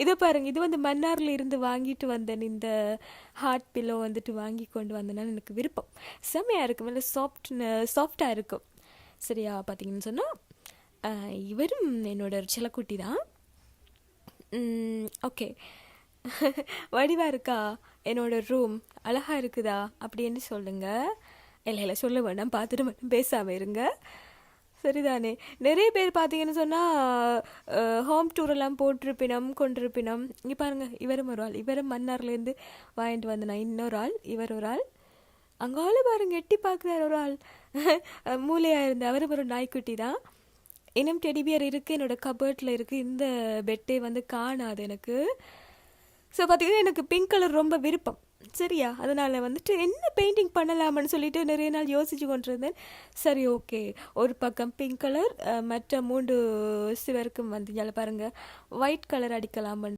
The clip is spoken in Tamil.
இதை பாருங்க, இது வந்து மன்னார்ல இருந்து வாங்கிட்டு வந்தேன். இந்த ஹார்ட் பில்லோ வந்துட்டு வாங்கி கொண்டு வந்தேனால எனக்கு விருப்பம். செம்மையாக இருக்கும், இல்லை சாஃப்டாக இருக்கும். சரியா? பார்த்தீங்கன்னு சொன்னால் இவரும் என்னோட ஒரு செல்லக்குட்டி தான். ஓகே. வடிவாக இருக்கா என்னோட ரூம்? அழகாக இருக்குதா அப்படின்னு சொல்லுங்க. இல்லை இல்லை, சொல்ல வேண்டாம், பார்த்துட்டு மட்டும் பேசாமல் இருங்க. சரிதானே? நிறைய பேர் பார்த்தீங்கன்னு சொன்னால் ஹோம் டூரெல்லாம் போட்டிருப்பினம் கொண்டிருப்பினம். இங்கே பாருங்கள், இவரும் ஒரு ஆள். இவரும் மன்னார்லேருந்து வாங்கிட்டு வந்தனா. இன்னொரு ஆள், இவர் ஒரு ஆள். அங்கால பாருங்க, எட்டி பார்க்குறார் ஒரு ஆள். மூளையாக இருந்த அவரும் ஒரு நாய்க்குட்டி தான். இன்னும் டெடிபியர் இருக்குது, என்னோடய கபர்ட்டில் இருக்குது. இந்த பெட்டே வந்து காணாது எனக்கு. ஸோ பார்த்தீங்கன்னா எனக்கு பிங்க் கலர் ரொம்ப விருப்பம். சரியா? அதனால் வந்துட்டு என்ன பெயிண்டிங் பண்ணலாமான்னு சொல்லிட்டு நிறைய நாள் யோசிச்சு கொண்டிருந்தேன். சரி, ஓகே, ஒரு பக்கம் பிங்க் கலர், மற்ற 3 சிவருக்கும் வந்து பாருங்கள் ஒயிட் கலர் அடிக்கலாமன்னு